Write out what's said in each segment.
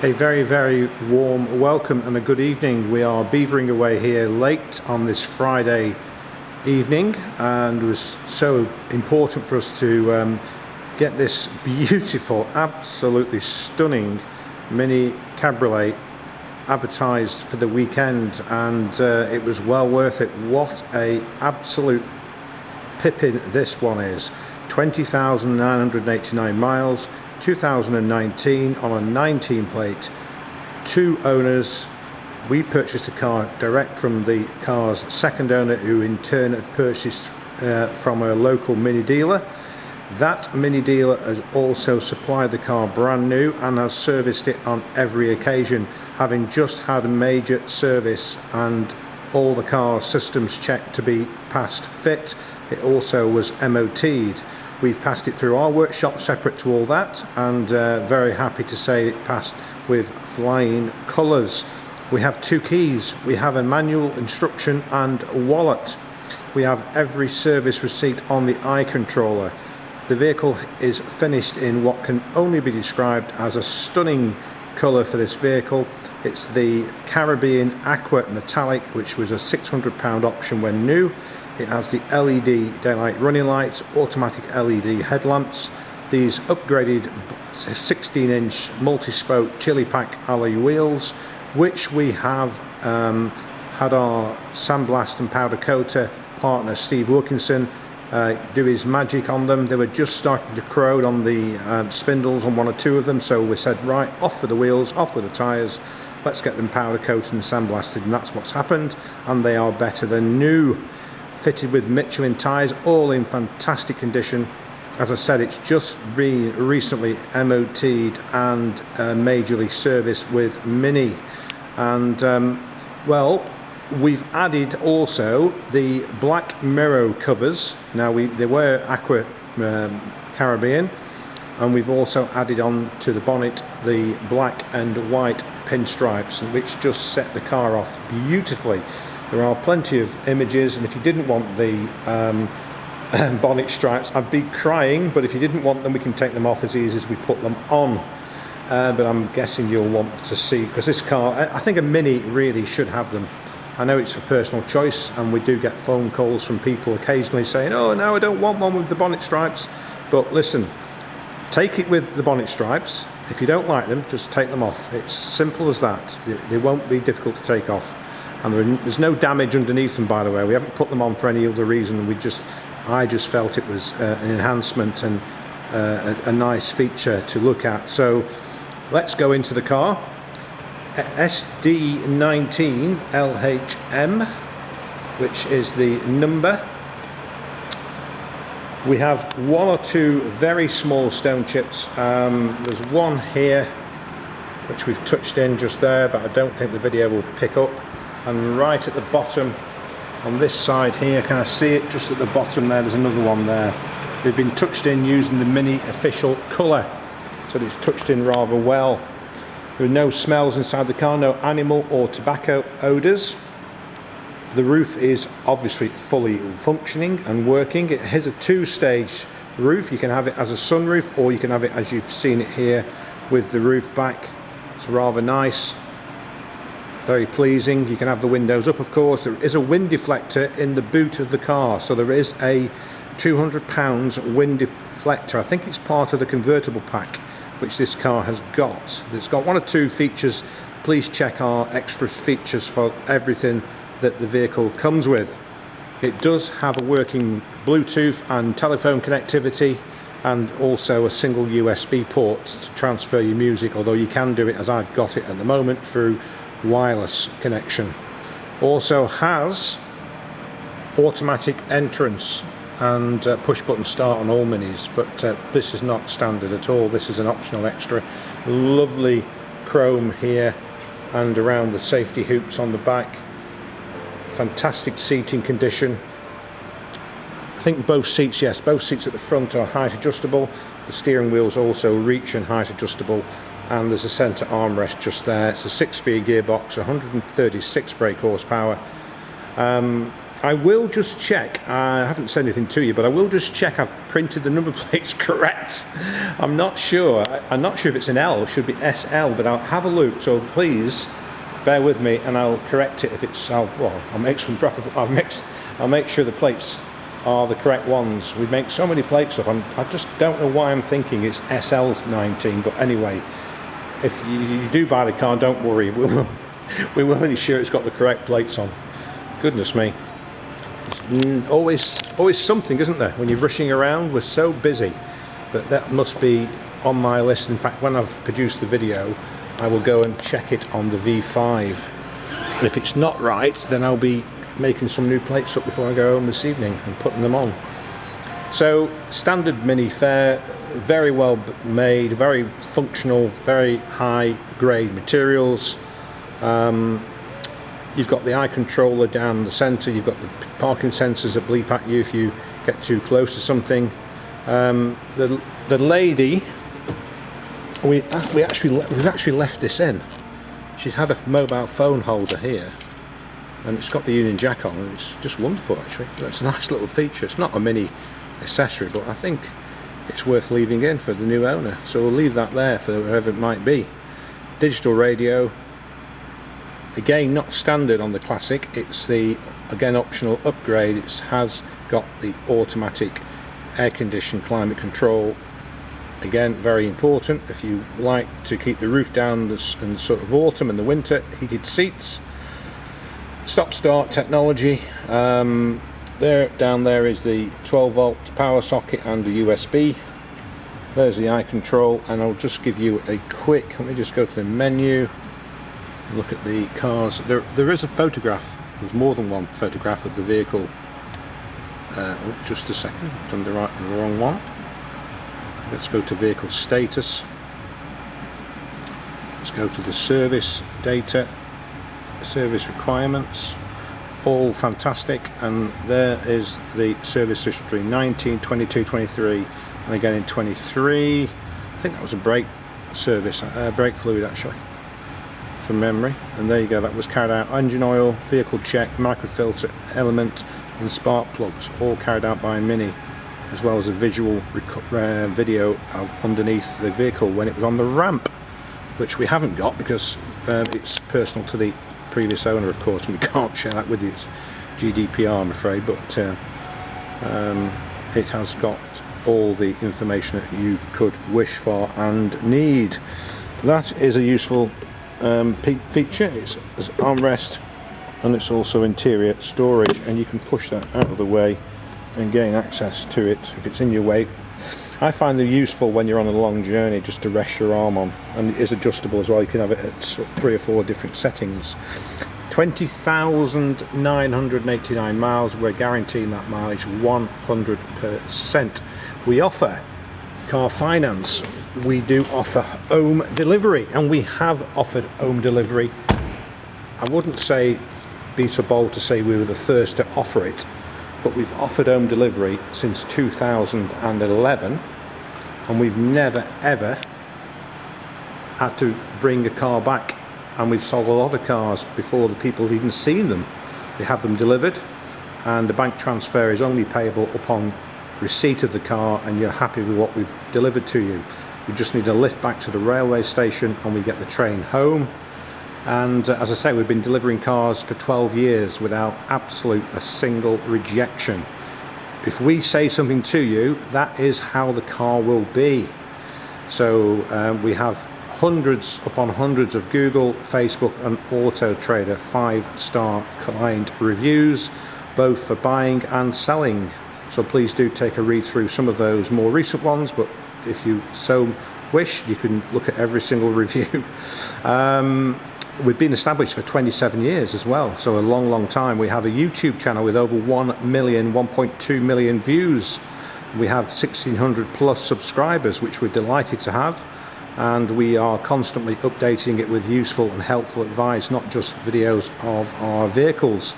A very, very warm welcome and a good evening. We are beavering away here late on this Friday evening, and it was so important for us to get this beautiful, absolutely stunning Mini Cabriolet advertised for the weekend, and it was well worth it. What a absolute pippin this one is. 20,989 miles, 2019 on a 19 plate, 2 owners. We purchased the car direct from the car's second owner, who in turn had purchased from a local mini dealer. That mini dealer has also supplied the car brand new and has serviced it on every occasion, having just had a major service and all the car's systems checked to be passed fit. It also was MOT'd. We've passed it through our workshop separate to all that, and very happy to say it passed with flying colours. We have 2 keys. We have a manual instruction and a wallet. We have every service receipt on the iController. The vehicle is finished in what can only be described as a stunning colour for this vehicle. It's the Caribbean Aqua Metallic, which was a £600 option when new. It has the LED daylight running lights, automatic LED headlamps, these upgraded 16-inch multi-spoke chili pack alloy wheels, which we have had our sandblast and powder coater partner Steve Wilkinson do his magic on them. They were just starting to corrode on the spindles on 1 or 2 of them, so we said, right, off with the wheels, off with the tyres, let's get them powder coated and sandblasted, and that's what's happened, and they are better than new. Fitted with Michelin tyres, all in fantastic condition. As I said, it's just recently MOT'd and majorly serviced with Mini. And well, we've added also the black mirror covers. Now they were Aqua Caribbean, and we've also added on to the bonnet the black and white pinstripes, which just set the car off beautifully. There are plenty of images, and if you didn't want the bonnet stripes, I'd be crying, but if you didn't want them, we can take them off as easy as we put them on. But I'm guessing you'll want to see, because this car, I think a Mini really should have them. I know it's a personal choice, and we do get phone calls from people occasionally saying, oh no, I don't want one with the bonnet stripes. But listen, take it with the bonnet stripes. If you don't like them, just take them off. It's simple as that. They won't be difficult to take off. And there's no damage underneath them, by the way. We haven't put them on for any other reason. I just felt it was an enhancement and a nice feature to look at. So let's go into the car. SD19 LHM, which is the number. We have 1 or 2 very small stone chips. There's one here which we've touched in just there, but I don't think the video will pick up. And right at the bottom on this side here, can I see it just at the bottom there? There's another one there. They've been touched in using the Mini official colour, so it's touched in rather well. There are no smells inside the car, no animal or tobacco odours. The roof is obviously fully functioning and working. It has a 2-stage roof. You can have it as a sunroof, or you can have it as you've seen it here with the roof back. It's rather nice. Very pleasing. You can have the windows up, of course. There is a wind deflector in the boot of the car, so there is a £200 wind deflector. I think it's part of the convertible pack which this car has got. It's got 1 or 2 features. Please check our extra features for everything that the vehicle comes with. It does have a working Bluetooth and telephone connectivity, and also a single USB port to transfer your music, although you can do it, as I've got it at the moment, through wireless connection. Also has automatic entrance and push button start on all Minis, but this is not standard at all. This is an optional extra. Lovely chrome here and around the safety hoops on the back. Fantastic seating condition. I think both seats, yes, both seats at the front are height adjustable. The steering wheel's also reach and height adjustable, and there's a centre armrest just there. It's a 6-speed gearbox, 136 brake horsepower. I will just check, I haven't said anything to you, but I will just check I've printed the number plates correct. I'm not sure if it's an L, it should be SL, but I'll have a look, so please bear with me and I'll correct it if it's, I'll make some proper, I'll make sure the plates are the correct ones. We make so many plates up, I just don't know why I'm thinking it's SL19, but anyway, if you do buy the car, don't worry, we will ensure it's got the correct plates on. Goodness me. Always something, isn't there, when you're rushing around? We're so busy, but that must be on my list. In fact, when I've produced the video, I will go and check it on the V5, and if it's not right, then I'll be making some new plates up before I go home this evening and putting them on. So standard Mini fare, very well made, very functional, very high grade materials. You've got the eye controller down the centre, you've got the parking sensors that bleep at you if you get too close to something. The lady, we've actually left this in. She's had a mobile phone holder here, and it's got the Union Jack on, and it's just wonderful actually. That's a nice little feature. It's not a mini accessory, but I think it's worth leaving in for the new owner. So we'll leave that there for whoever it might be. Digital radio. Again, not standard on the Classic, it's the, again, optional upgrade. It has got the automatic air conditioned climate control. Again, very important if you like to keep the roof down in sort of autumn and the winter. Heated seats, stop start technology. Down there is the 12 volt power socket and the USB. There's the eye control, and I'll just give you a quick, let me just go to the menu. Look at the cars. There is a photograph. There's more than one photograph of the vehicle. Just a second, I've done the wrong one. Let's go to vehicle status. Let's go to the service data, service requirements. All fantastic, and there is the service history: 19, 22, 23, and again in 23. I think that was a brake service, brake fluid actually, from memory. And there you go, that was carried out. Engine oil, vehicle check, microfilter, element and spark plugs, all carried out by Mini, as well as a visual video of underneath the vehicle when it was on the ramp, which we haven't got because it's personal to the previous owner, of course, and we can't share that with you. It's GDPR, I'm afraid, but it has got all the information that you could wish for and need. That is a useful feature. It's armrest, and it's also interior storage, and you can push that out of the way and gain access to it if it's in your way. I find them useful when you're on a long journey, just to rest your arm on, and it is adjustable as well. You can have it at 3 or 4 different settings. 20,989 miles. We're guaranteeing that mileage 100%. We offer car finance. We do offer home delivery, and we have offered home delivery. I wouldn't say be so bold to say we were the first to offer it, but we've offered home delivery since 2011, and we've never ever had to bring a car back, and we've sold a lot of cars before the people have even seen them. They have them delivered, and the bank transfer is only payable upon receipt of the car, and you're happy with what we've delivered to you. You just need a lift back to the railway station, and we get the train home. And as I say, we've been delivering cars for 12 years without a single rejection. If we say something to you, that is how the car will be. So we have hundreds upon hundreds of Google, Facebook and Auto Trader 5-star client reviews, both for buying and selling. So please do take a read through some of those more recent ones, but if you so wish, you can look at every single review. We've been established for 27 years as well, so a long time. We have a YouTube channel with over 1.2 million views. We have 1,600 plus subscribers, which we're delighted to have, and we are constantly updating it with useful and helpful advice, not just videos of our vehicles.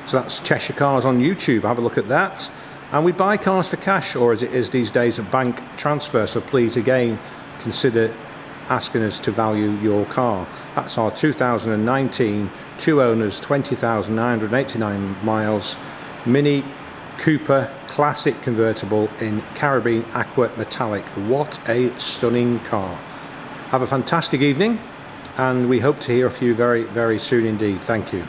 So that's Cheshire Cars on YouTube. Have a look at that. And we buy cars for cash, or as it is these days, a bank transfer. So please again consider asking us to value your car. That's our 2019, 2 owners, 20,989 miles Mini Cooper Classic convertible in Carabine Aqua Metallic. What a stunning car. Have a fantastic evening, and we hope to hear from you very, very soon indeed. Thank you.